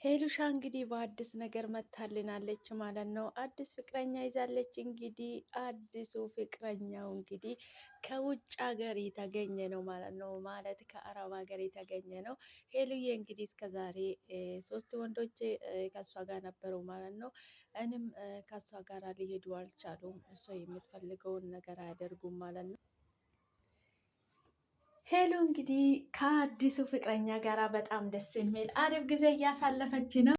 ሄሉሻ እንግዲህ በአዲስ ነገር መታልናለች ማለት ነው። አዲስ ፍቅረኛ ይዛለች። እንግዲህ አዲሱ ፍቅረኛው እንግዲህ ከውጭ ሀገር የተገኘ ነው ማለት ነው። ማለት ከአረብ ሀገር የተገኘ ነው። ሄሉዬ እንግዲህ እስከዛሬ ሶስት ወንዶች ከእሷ ጋር ነበሩ ማለት ነው። እኔም ከእሷ ጋር ሊሄዱ አልቻሉም። እሷ የምትፈልገውን ነገር አያደርጉም ማለት ነው። ሄሉ እንግዲህ ከአዲሱ ፍቅረኛ ጋር በጣም ደስ የሚል አሪፍ ጊዜ እያሳለፈች ነው።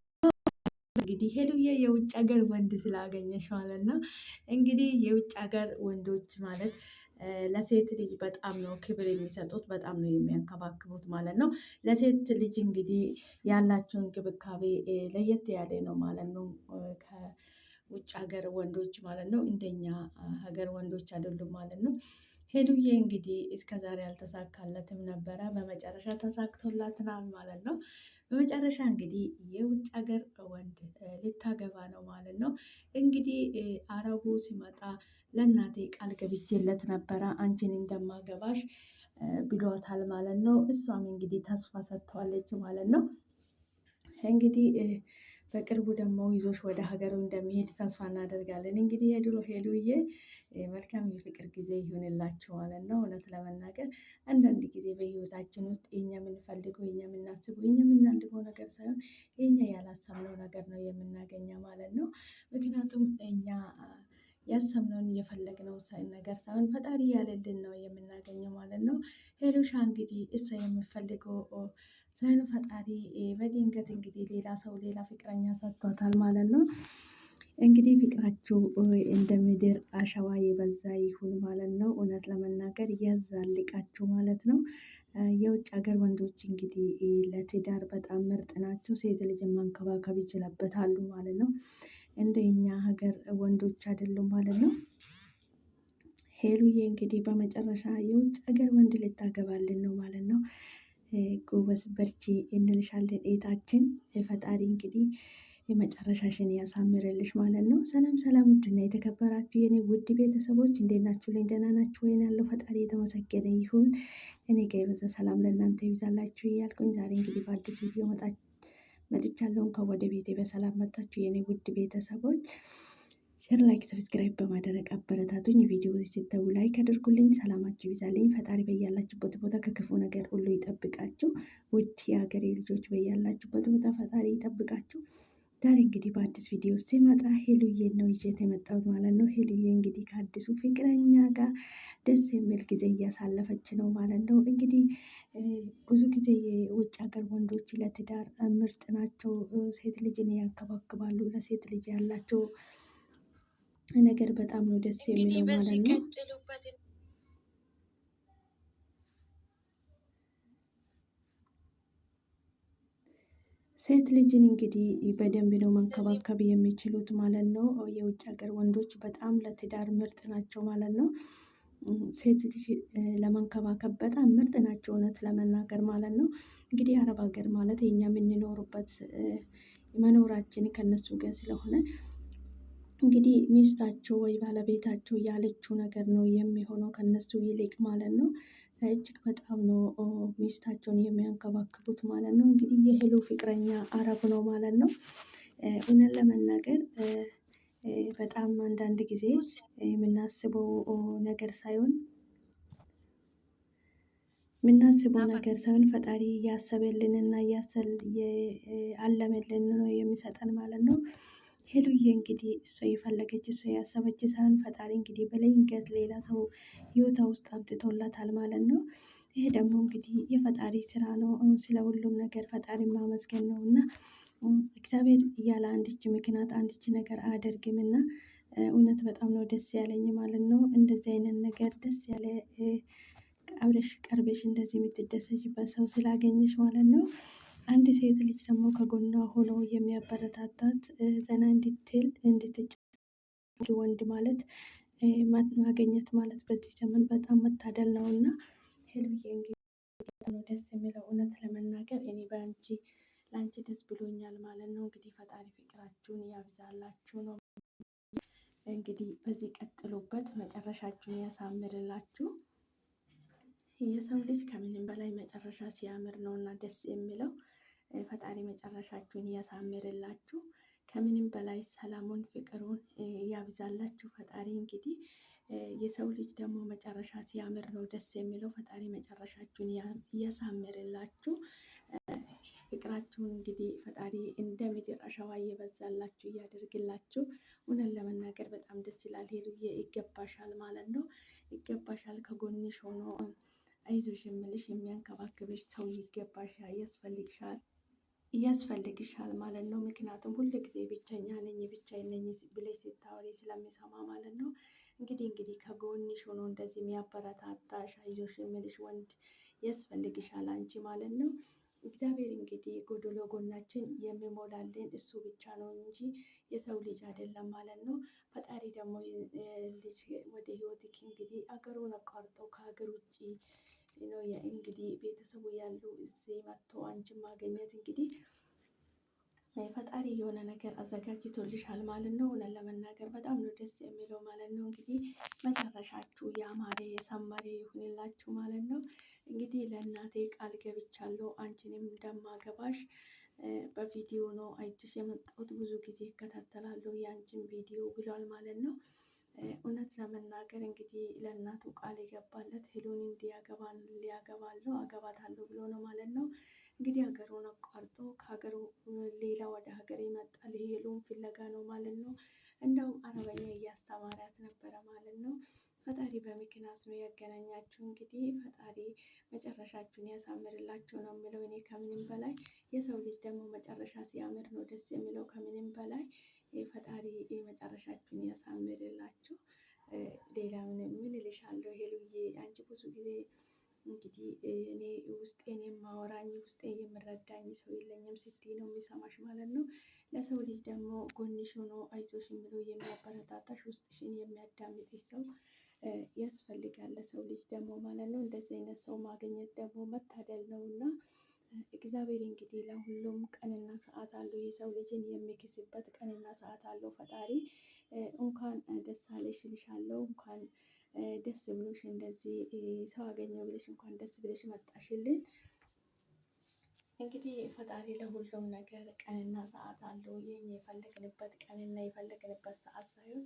እንግዲህ ሄሉዬ የውጭ ሀገር ወንድ ስላገኘሽ ማለት ነው። እንግዲህ የውጭ ሀገር ወንዶች ማለት ለሴት ልጅ በጣም ነው ክብር የሚሰጡት፣ በጣም ነው የሚያንከባክቡት ማለት ነው። ለሴት ልጅ እንግዲህ ያላቸው እንክብካቤ ለየት ያለ ነው ማለት ነው። ከውጭ ሀገር ወንዶች ማለት ነው እንደኛ ሀገር ወንዶች አይደሉም ማለት ነው። ሄሉዬ እንግዲህ እስከዛሬ አልተሳካለትም ነበረ፣ በመጨረሻ ተሳክቶላትናል ማለት ነው። በመጨረሻ እንግዲህ የውጭ ሀገር ወንድ ልታገባ ነው ማለት ነው። እንግዲህ አረቡ ሲመጣ ለእናቴ ቃል ገብቼለት ነበረ አንቺን እንደማገባሽ ብሏታል ማለት ነው። እሷም እንግዲህ ተስፋ ሰጥተዋለች ማለት ነው። እንግዲህ በቅርቡ ደግሞ ይዞሽ ወደ ሀገሩ እንደሚሄድ ተስፋ እናደርጋለን። እንግዲህ የድሮ ሄሉዬ መልካም የፍቅር ጊዜ ይሁንላችሁ ማለት ነው። እውነት ለመናገር አንዳንድ ጊዜ በህይወታችን ውስጥ የኛ የምንፈልገው የኛ የምናስበው የኛ የምናልመው ነገር ሳይሆን የኛ ያላሰብነው ነገር ነው የምናገኘው ማለት ነው። ምክንያቱም እኛ ያሰብነውን እየፈለግነው ነገር ሳይሆን ፈጣሪ ያለልን ነው የምናገኘው ማለት ነው። ሄሉሻ እንግዲህ እሷ የምፈልገው ሳይሆን ፈጣሪ በድንገት እንግዲህ ሌላ ሰው ሌላ ፍቅረኛ ሰጥቷታል ማለት ነው። እንግዲህ ፍቅራችሁ እንደ ምድር አሸዋ የበዛ ይሁን ማለት ነው። እውነት ለመናገር ያዛልቃችሁ ማለት ነው። የውጭ ሀገር ወንዶች እንግዲህ ለትዳር በጣም ምርጥ ናቸው። ሴት ልጅ ማንከባከብ ይችላበታሉ ማለት ነው። እንደኛ ሀገር ወንዶች አይደሉም ማለት ነው። ሄሉዬ እንግዲህ በመጨረሻ የውጭ ሀገር ወንድ ልታገባልን ነው ማለት ነው። ጎበዝ በርቺ እንልሻለን እህታችን። ፈጣሪ እንግዲህ የመጨረሻሽን ያሳምርልሽ ማለት ነው። ሰላም ሰላም፣ ውድና የተከበራችሁ የኔ ውድ ቤተሰቦች እንዴት ናችሁ? ላይ ደህና ናችሁ ወይ? ያለው ፈጣሪ የተመሰገነ ይሁን። እኔ ጋር የበዛ ሰላም ለእናንተ ይብዛላችሁ እያልኩኝ ዛሬ እንግዲህ በአዲስ ቪዲዮ መጥቻለሁ። እንኳን ወደ ቤቴ በሰላም መጣችሁ የኔ ውድ ቤተሰቦች። ሼር፣ ላይክ፣ ሰብስክራይብ በማድረግ አበረታቱኝ። ቪዲዮ ሲተው ላይክ አድርጉልኝ። ሰላማችሁ ይብዛልኝ። ፈጣሪ በያላችሁበት ቦታ ከክፉ ነገር ሁሉ ይጠብቃችሁ። ውድ የሀገሬ ልጆች በያላችሁበት ቦታ ፈጣሪ ይጠብቃችሁ። ዛሬ እንግዲህ በአዲስ ቪዲዮ ሲመጣ ሄሉዬን ነው ይዤት የመጣሁት ማለት ነው። ሄሉዬ እንግዲህ ከአዲሱ ፍቅረኛ ጋር ደስ የሚል ጊዜ እያሳለፈች ነው ማለት ነው። እንግዲህ ብዙ ጊዜ የውጭ ሀገር ወንዶች ለትዳር ምርጥ ናቸው። ሴት ልጅን ያንከባክባሉ። ለሴት ልጅ ያላቸው ነገር በጣም ነው ደስ የሚለው ማለት ነው። ሴት ልጅን እንግዲህ በደንብ ነው መንከባከብ የሚችሉት ማለት ነው። የውጭ ሀገር ወንዶች በጣም ለትዳር ምርጥ ናቸው ማለት ነው። ሴት ልጅ ለመንከባከብ በጣም ምርጥ ናቸው እውነት ለመናገር ማለት ነው። እንግዲህ አረብ ሀገር ማለት የኛ የምንኖሩበት መኖራችን ከነሱ ጋር ስለሆነ እንግዲህ ሚስታቸው ወይ ባለቤታቸው ያለችው ነገር ነው የሚሆነው ከነሱ ይልቅ ማለት ነው። እጅግ በጣም ነው ሚስታቸውን የሚያንከባክቡት ማለት ነው። እንግዲህ የሄሉ ፍቅረኛ አረብ ነው ማለት ነው። እውነት ለመናገር በጣም አንዳንድ ጊዜ የምናስበው ነገር ሳይሆን ፈጣሪ እያሰበልንና አለመልን ነው የሚሰጠን ማለት ነው። ሄሉዬ እንግዲህ እሷ የፈለገች እሷ ያሰበች ሳይሆን ፈጣሪ እንግዲህ በድንገት ሌላ ሰው ህይወቷ ውስጥ አምጥቶላታል ማለት ነው። ይሄ ደግሞ እንግዲህ የፈጣሪ ስራ ነው። ስለ ሁሉም ነገር ፈጣሪ ማመስገን ነው እና እግዚአብሔር እያለ አንድች ምክንያት አንድች ነገር አያደርግም እና እውነት በጣም ነው ደስ ያለኝ ማለት ነው። እንደዚህ አይነት ነገር ደስ ያለ አብረሽ ቀርበሽ እንደዚህ የምትደሰችበት ሰው ስላገኘሽ ማለት ነው። አንድ ሴት ልጅ ደግሞ ከጎኗ ሆኖ የሚያበረታታት ዘና እንድትል እንድትጫወት ወንድ ማለት ማገኘት ማለት በዚህ ዘመን በጣም መታደል ነው እና ሄሉዬ እንግዲህ ነው ደስ የሚለው እውነት ለመናገር እኔ ለአንቺ ደስ ብሎኛል ማለት ነው። እንግዲህ ፈጣሪ ፍቅራችሁን ያብዛላችሁ ነው እንግዲህ በዚህ ቀጥሉበት፣ መጨረሻችሁን ያሳምርላችሁ። የሰው ልጅ ከምንም በላይ መጨረሻ ሲያምር ነው እና ደስ የሚለው ፈጣሪ መጨረሻችሁን ያሳምርላችሁ። ከምንም በላይ ሰላሙን ፍቅሩን ያብዛላችሁ ፈጣሪ። እንግዲህ የሰው ልጅ ደግሞ መጨረሻ ሲያምር ነው ደስ የሚለው። ፈጣሪ መጨረሻችሁን ያሳምርላችሁ። ፍቅራችሁን እንግዲህ ፈጣሪ እንደ ምድር አሸዋ እየበዛላችሁ እያደርግላችሁ። እውነት ለመናገር በጣም ደስ ይላል። ሄሉዬ ይገባሻል ማለት ነው። ይገባሻል። ከጎንሽ ሆኖ አይዞሽ የምልሽ የሚያንከባክብሽ ሰው ይገባሻል፣ ያስፈልግሻል ማለት ነው። ምክንያቱም ሁሉ ጊዜ ብቸኛ ነኝ ብቻዬን ነኝ ብለሽ ስታወሪ ስለሚሰማ ማለት ነው። እንግዲህ ከጎንሽ ሆኖ እንደዚህ የሚያበረታታሽ አይዞሽ የምልሽ ወንድ ያስፈልግሻል አንቺ ማለት ነው። እግዚአብሔር እንግዲህ ጎዶሎ ጎናችን የሚሞላልን እሱ ብቻ ነው እንጂ የሰው ልጅ አይደለም ማለት ነው። ፈጣሪ ደግሞ ልጅ ወደ ህይወትክ እንግዲህ አገሩን አቋርጦ ከሀገር ውጭ ነው እንግዲህ ቤተሰቡ ያሉ እዚህ መጥቶ አንቺን ማገኘት እንግዲህ ፈጣሪ የሆነ ነገር አዘጋጅቶልሻል ማለት ነው። እውነት ለመናገር በጣም ነው ደስ የሚለው ማለት ነው። እንግዲህ መጨረሻችሁ ያማረ የሰመረ ይሁንላችሁ ማለት ነው። እንግዲህ ለእናቴ ቃል ገብቻለሁ አንቺንም እንደማገባሽ በቪዲዮ ነው አይችሽ የመጣሁት፣ ብዙ ጊዜ እከታተላለሁ የአንቺን ቪዲዮ ብሏል ማለት ነው። እውነት ለመናገር እንግዲህ ለእናቱ ቃል የገባለት ሄሉን ሊያገባለሁ አገባታለሁ ብሎ ነው ማለት ነው። እንግዲህ ሀገሩን አቋርጦ ከሀገሩ ሌላ ወደ ሀገር ይመጣል ሄሉን ፍለጋ ነው ማለት ነው። እንደውም አረበኛ እያስተማሪያት ነበረ ማለት ነው። ፈጣሪ በምክንያት ነው ያገናኛችሁ። እንግዲህ ፈጣሪ መጨረሻችሁን ያሳምርላችሁ ነው የሚለው። እኔ ከምንም በላይ የሰው ልጅ ደግሞ መጨረሻ ሲያምር ነው ደስ የሚለው ከምንም በላይ። ፈጣሪ መጨረሻችሁን ያሳምርላችሁ። ሌላ ምን እልሻለሁ ሄሉዬ፣ አንቺ ብዙ ጊዜ እንግዲህ እኔ ውስጤን የማወራኝ ውስጤ የምረዳኝ ሰው የለኝም ስትይ ነው የሚሰማሽ ማለት ነው። ለሰው ልጅ ደግሞ ጎንሽ ሆኖ አይዞሽ የሚለው የሚያበረታታሽ ውስጥሽን የሚያዳምጥሽ ሰው ያስፈልጋል ለሰው ልጅ ደግሞ ማለት ነው። እንደዚህ አይነት ሰው ማግኘት ደግሞ መታደል ነው እና እግዚአብሔር እንግዲህ ለሁሉም ቀንና ሰዓት አለው። የሰው ልጅን የሚክስበት ቀንና ሰዓት አለው ፈጣሪ። እንኳን ደስ አለሽ እልሻለሁ። እንኳን ደስ ብሎሽ እንደዚህ ሰው አገኘው ብለሽ እንኳን ደስ ብለሽ መጣሽልን። እንግዲህ ፈጣሪ ለሁሉም ነገር ቀንና ሰዓት አለው። ይህን የፈለግንበት ቀንና የፈለግንበት ሰዓት ሳይሆን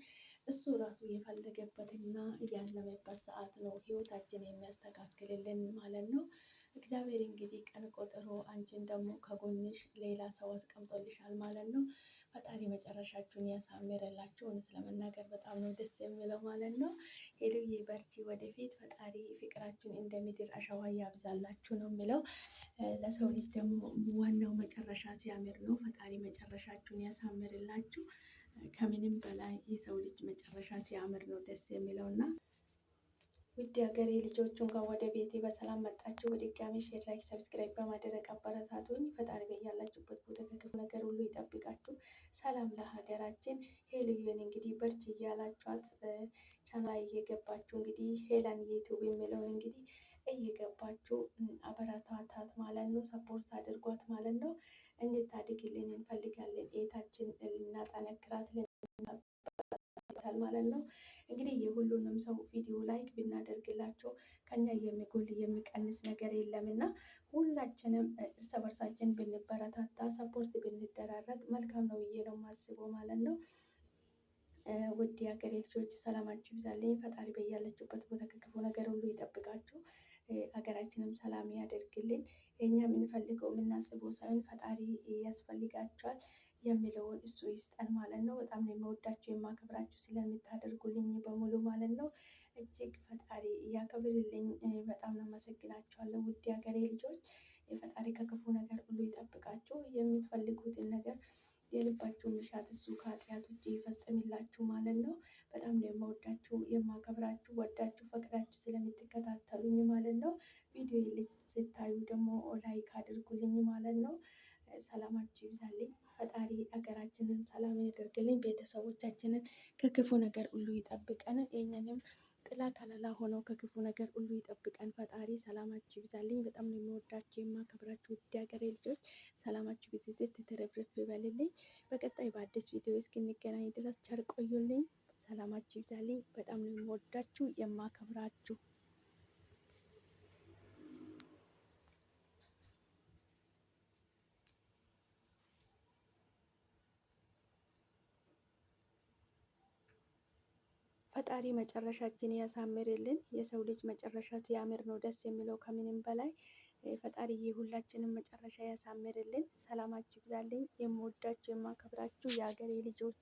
እሱ ራሱ የፈለገበትና ያለመበት ሰዓት ነው ህይወታችን የሚያስተካክልልን ማለት ነው። እግዚአብሔር እንግዲህ ቀን ቆጥሮ አንቺን ደግሞ ከጎንሽ ሌላ ሰው አስቀምጦልሻል ማለት ነው። ፈጣሪ መጨረሻችሁን ያሳምርላችሁ። እውነት ለመናገር በጣም ነው ደስ የሚለው ማለት ነው። ሄሉዬ በርቺ፣ ወደፊት ፈጣሪ ፍቅራችሁን እንደ ምድር አሸዋ ያብዛላችሁ ነው የሚለው። ለሰው ልጅ ደግሞ ዋናው መጨረሻ ሲያምር ነው። ፈጣሪ መጨረሻችሁን ያሳምርላችሁ። ከምንም በላይ የሰው ልጅ መጨረሻ ሲያምር ነው ደስ የሚለው እና ውድ ሀገሬ ልጆች እንኳን ወደ ቤቴ በሰላም መጣችሁ። በድጋሚ ሼር፣ ላይክ፣ ሰብስክራይብ በማድረግ አበረታቱኝ። ፈጣሪ በያላችሁበት ቦታ ከክፉ ነገር ሁሉ ይጠብቃችሁ። ሰላም ለሀገራችን። ሄሉዬን እንግዲህ በርቺ እያላችኋት ቻናል እየገባችሁ እንግዲህ ሄለን ዩቲዩብ የሚለውን እንግዲህ እየገባችሁ አበረታታት ማለት ነው። ሰፖርት አድርጓት ማለት ነው። እንድታድግልን እንፈልጋለን። ቤታችን ልናጠነክራት ማለት ነው። እንግዲህ የሁሉንም ሰው ቪዲዮ ላይክ ብናደርግላቸው ከኛ የሚጎል የሚቀንስ ነገር የለም እና ሁላችንም እርስ በርሳችን ብንበረታታ ሰፖርት ብንደራረግ መልካም ነው ብዬ ነው የማስበው ማለት ነው። ውድ የሀገሬ ልጆች ሰላማችሁ ይብዛልኝ። ፈጣሪ በያለችሁበት ቦታ ከክፉ ነገር ሁሉ ይጠብቃችሁ። ሀገራችንም ሰላም ያደርግልን። የኛ የምንፈልገው የምናስበው ሳይሆን ፈጣሪ ያስፈልጋቸዋል የሚለውን እሱ ይስጠን ማለት ነው። በጣም ነው የምወዳችሁ የማከብራችሁ ስለምታደርጉልኝ በሙሉ ማለት ነው። እጅግ ፈጣሪ እያከብርልኝ። በጣም ነው አመሰግናችኋለሁ ውድ ሀገሬ ልጆች። የፈጣሪ ከክፉ ነገር ሁሉ ይጠብቃችሁ። የምትፈልጉትን ነገር የልባችሁን ምሻት እሱ ከኃጢአት ውጭ ይፈጽምላችሁ ማለት ነው። በጣም ነው የምወዳችሁ የማከብራችሁ። ወዳችሁ ፈቅዳችሁ ስለምትከታተሉኝ ማለት ነው። ቪዲዮ ስታዩ ደግሞ ላይክ አድርጉልኝ ማለት ነው። ሰላማችሁ ይብዛልኝ። ፈጣሪ ሀገራችንን ሰላም ያደርግልኝ። ቤተሰቦቻችንን ከክፉ ነገር ሁሉ ይጠብቀን። የኛንም ጥላ ከለላ ሆኖ ከክፉ ነገር ሁሉ ይጠብቀን ፈጣሪ። ሰላማችሁ ይብዛልኝ። በጣም ነው የምወዳችሁ የማከብራችሁ ውድ ሀገሬ ልጆች። ሰላማችሁ ብዝት ትረፍረፍ ይበልልኝ። በቀጣይ በአዲስ ቪዲዮ እስክንገናኝ ድረስ ቸር ቆዩልኝ። ሰላማችሁ ይብዛልኝ። በጣም ነው የምወዳችሁ የማከብራችሁ። ፈጣሪ መጨረሻችን ያሳምርልን። የሰው ልጅ መጨረሻ ሲያምር ነው ደስ የሚለው ከምንም በላይ። ፈጣሪ የሁላችንም መጨረሻ ያሳምርልን። ሰላማችሁ ይብዛልኝ። የምወዳችሁ የማከብራችሁ የሀገሬ ልጆች